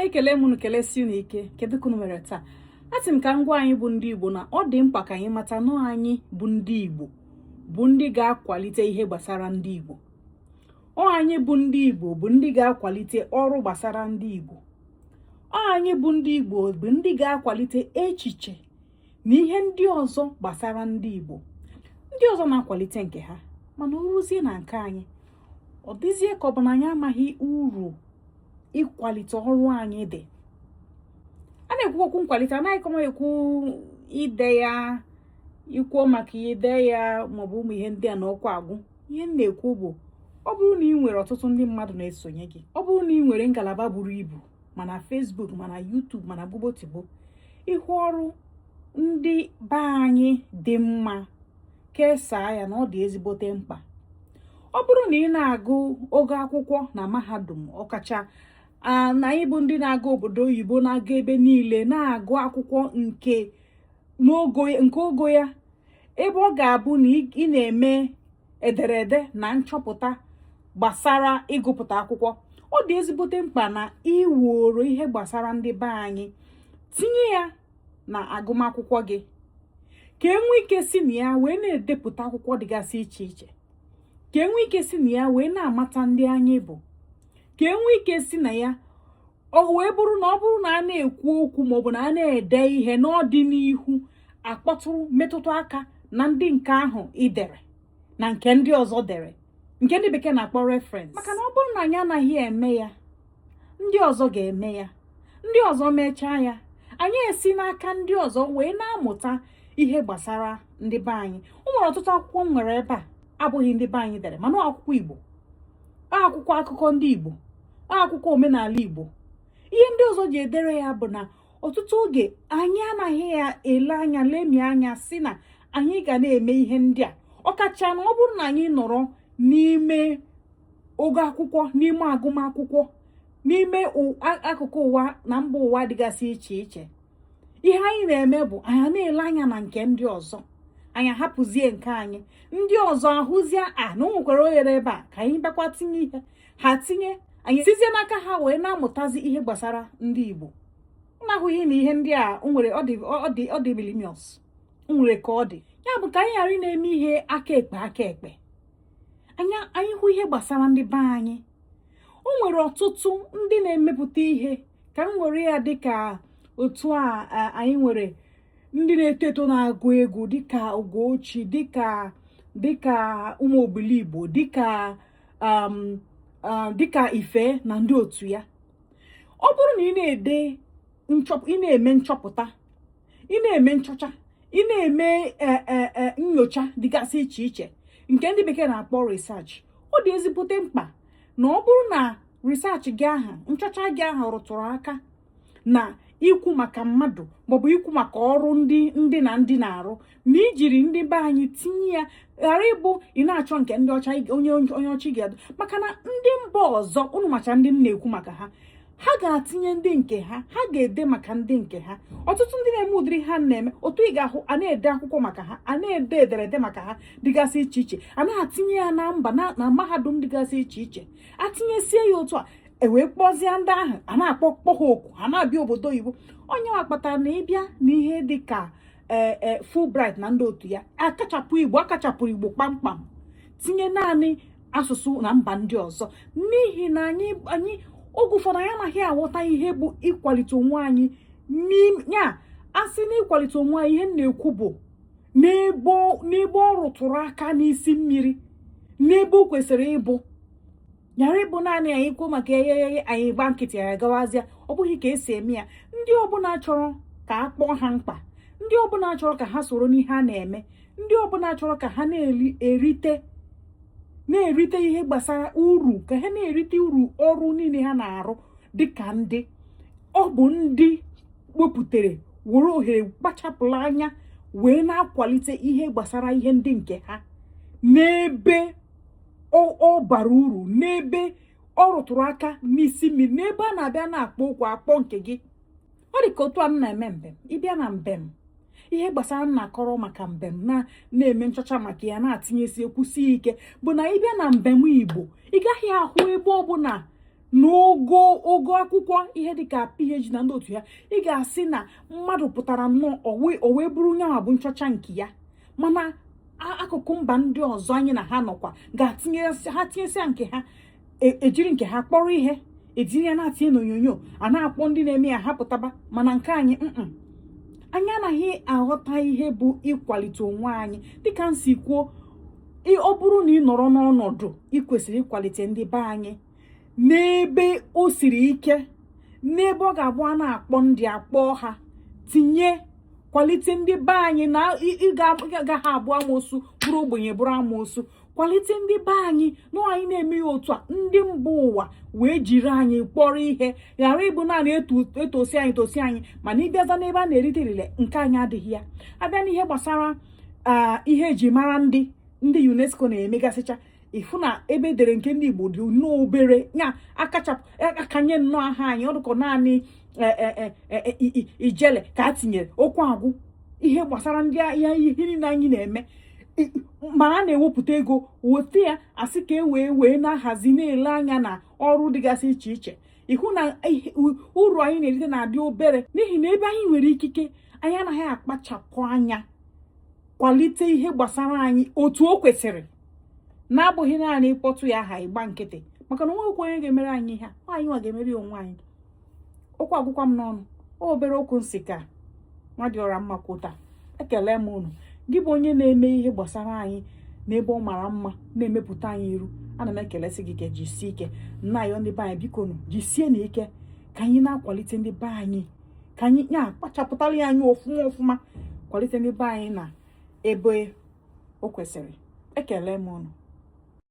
ekele m unu kelesi unu ike kedu ka unu mere taa. Asị m ka ngwa anyị bụ ndị Igbo na ọ dị mkpa ka anyị mata na anyị bụ ndị Igbo bụ ndị ga-akwalite ihe gbasara ndị Igbo. Anyị bụ ndị Igbo bụ ndị ga-akwalite ọrụ gbasara ndị Igbo. Anyị bụ ndị Igbo bụ ndị ga-akwalite echiche na ihe ndị ọzọ gbasara ndị Igbo. Ndị ọzọ na-akwalite nke ha, mana uruzie na nke anyị ọ dịzie ka ọ bụ na anyị amaghị uru ịkwalite ọrụ anyị dị. A na-ekwu okwu nkwalite, anaghị kọma ekwu ide ya, ikwuo maka ide ya maọbụ ụmụ ihe ndị a na ọkwa agwụ. Ihe m na-ekwu bụ ọ bụrụ na ị nwere ọtụtụ ndị mmadụ na-esonye gị, ọ bụrụ na ị nwere ngalaba buru ibu mana Facebook mana YouTube mana gbogbootigbo, ịhụ ọrụ ndị be anyị dị mma kesaa ya na ọ dị ezigbote mkpa. Ọ bụrụ na ị na-agụ ogo akwụkwọ na mahadum, ọkacha na anyị bụ ndị na-aga obodo oyibo, na-aga ebe niile na-agụ akwụkwọ nke ogo ya, ebe ọ ga-abụ na ị na-eme ederede na nchọpụta gbasara ịgụpụta akwụkwọ, ọ dị ezigbote mkpa na iworo ihe gbasara ndị be anyị tinye ya na agụmakwụkwọ gị, ka enwe ike si na ya wee na-edepụta akwụkwọ dịgasị iche iche, ka enwe ike si na ya wee na-amata ndị anyị bụ, ka enwe ike si na ya ọ wee bụrụ na ọ bụrụ na a na-ekwu okwu maọbụ na a na-ede ihe n'ọdịnihu akpọtụrụ metụta aka na ndị nke ahụ idere na nke ndị ọzọ dere, nke ndị bekee na-akpọ reference. Maka na ọ bụrụ na anyị anaghị eme ya, ndị ọzọ ga-eme ya, ndị ọzọ mechaa ya, anyị esi n'aka ndị ọzọ wee na-amụta ihe gbasara ndị be anyị. O nwere ọtụtụ akwụkwọ m nwere ebe a abụghị ndị be anyị dere, mana akwụkwọ Igbo, akwụkwọ akụkọ ndị Igbo, akwụkwọ omenala Igbo. Ihe ndị ọzọ ji edere ya bụ na ọtụtụ oge anyị anaghị ya ele anya lemie anya si na anyị ga na-eme ihe ndị a, ọkacha na ọ bụrụ na anyị nọrọ n'ime ogo akwụkwọ, n'ime agụmakwụkwọ, n'ime akụkụ ụwa na mba ụwa dịgasị iche iche. Ihe anyị na-eme bụ anyị na-ele anya na nke ndị ọzọ, anyị hapụzie nke anyị, ndị ọzọ ahụzie na o nwekwara ohere ebe a ka anyị bakwa tinye ihe ha tinye, anyị sizie n'aka ha wee na-amụtazi ihe gbasara ndị Igbo. Na-ahụghị na ihe ndị a nwere ọ dị millennials, nwere ka ọ dị ya bụ ka anyị ghara na-eme ihe aka ekpe anyị hụ ihe gbasara ndị be anyị. O nwere ọtụtụ ndị na-emepụta ihe, ka m nwere ya dịka otu anyị nwere ndị na-eto eto na-agụ egwu dịka Ugochi, dịka ụmụ Obiligbo, dịka Ife na ndị otu ya. Ọ bụrụ na ị na-eme nchọpụta, ị na-eme nchọcha, ị na-eme nyocha dịgasị iche iche nke ndị bekee na-akpọ research, ọ dị ezigbote mkpa na ọ bụrụ na research gị ahụ, nchọcha gị ahụ rụtụrụ aka na ikwu maka mmadụ maọbụ ikwu maka ọrụ ndị na-arụ, na ijiri ndị be anyị tinye ya, ghara ịbụ ị na-achọ nke ndị ọcha onye ọchị ga-adụ. Maka na ndị mba ọzọ, unu macha ndị m na-ekwu maka ha ga-atinye ndị nke ha ga-ede maka ndị nke ha. Ọtụtụ ndị na-eme ụdịrị ha na-eme otu ị ga-ahụ a na-ede akwụkwọ maka ha, a na-ede ederede maka ha dịgasị iche iche, a na-atinye ya na mba na mahadum dịgasị iche iche. Atinyesie ya otu a, ewee kpọzie ndị ahụ, a na-akpọ ha oku, ha na-abịa obodo oyibo. Onye nwa kpatara na ịbịa n'ihe dịka Fulbright na ndị otu ya akachapụrụ Igbo kpamkpam, tinye naanị asụsụ na mba ndị ọzọ, n'ihi na anyị oge ụfọdụ anyị anaghị aghọta ihe bụ ịkwalite onwe anyị. Ya asị na ịkwalite onwe anyị, ihe m na-ekwu bụ n'ebe ọ rụtụrụ aka n'isi mmiri, n'ebe o kwesịrị ịbụ, ghara ịbụ naanị anyị kwuo maka eyeye anyị gba nkịtị ya gawazịa. Ọ bụghị ka esi eme ya. Ndị ọbụla chọrọ ka a kpọọ ha mkpa, ndị ọbụla chọrọ ka ha soro n'ihe a na-eme, ndị ọbụla chọrọ ka ha na-erite ihe gbasara uru, ka ha na-erite uru ọrụ niile ha na-arụ dịka ndị. Ọ bụ ndị wepụtara were ohere kpachapụrụ anya wee na-akwalite ihe gbasara ihe ndị nke ha n'ebe ọ bara uru, n'ebe ọ rụtụrụ aka n'isi mmiri, n'ebe a na-abịa na-akpọ okwu akpọ nke gị. Ọ dị ka otu a m na-eme mbem. Ịbịa na mbem, ihe gbasara na-akọrọ maka mbem na-eme nchọcha maka ya, na-atinyesi ekwusi ike bụ na ịbịa na mbem Igbo, ị gaghị ahụ ebe ọbụla n'ogo akwụkwọ ihe dịka PhD na ndị otu ya, ị ga-asị na mmadụ pụtara nnọọ o wee bụrụ onye ahụ bụ nchọcha nke ya. Mana akụkụ mba ndị ọzọ anyị na ha nọkwa tinyesịa nke ha, ejiri nke ha kpọrọ ihe, etinye ya na-atinye n'onyonyo, a na-akpọ ndị na-eme ya ha pụtaba. Mana nke anyị anyị anaghị aghọta ihe bụ ịkwalite onwe anyị. Dịka m si kwuo, ọ bụrụ na ị nọrọ n'ọnọdụ ị kwesịrị ịkwalite ndị be anyị n'ebe o siri ike, n'ebe ọ ga-abụ a na-akpọ ndị akpọ ha, tinye kwalite ndị be anyị na ị ga-agaghị abụ amoosu bụrụ ogbenye bụrụ amoosu. Kwalite ndị be anyị na anyị na-eme ya otu a, ndị mba ụwa wee jiri anyị kpọrọ ihe, ghara ịbụ naanị etosi anyị, mana ịbịaza n'ebe a na-erite elile nke anyị adịghị ya. Abịa n'ihe gbasara ihe eji mara ndị UNESCO na-emegasịcha, ịfụ na ebe edere nke ndị Igbo dị n'obere ya, akanye nnọọ aha anyị, ọ dịkọ naanị ijele ka a tinyere okwu agwụ. Ihe gbasara ndị ihe niile anyị na-eme, ma a na-ewepụta ego weta ya asị ka wee na-ahazi na-ele anya na ọrụ dịgasị iche iche. Ịhụ na uru anyị na-erite na-adị obere, n'ihi na ebe anyị nwere ikike anyị anaghị akpachapụ anya kwalite ihe gbasara anyị otu o kwesịrị, na-abụghị naanị ịkpọtụ ya aha ịgba nkịtị, maka na onwe onye ga-emere anyị ihe anyị nwa ga-emeri onwe anyị. Okwu agwụkwa m n'ọnụ, obere okwu nsị ka nwa dị ọra mma kwụta. Ekele m unu, gị bụ onye na-eme ihe gbasara anyị n'ebe ọ mara mma, na-emepụta anyị iru. Ana m ekelesi gị ka jisie ike. Nna ya ndị be anyị, biko nụ jisie na ike ka anyị na-akwalite ndị be anyị, ka anyị kpachapụtara ya anyị ọfụma kwalite ndị be anyị na ebe o kwesịrị. Ekele m unu.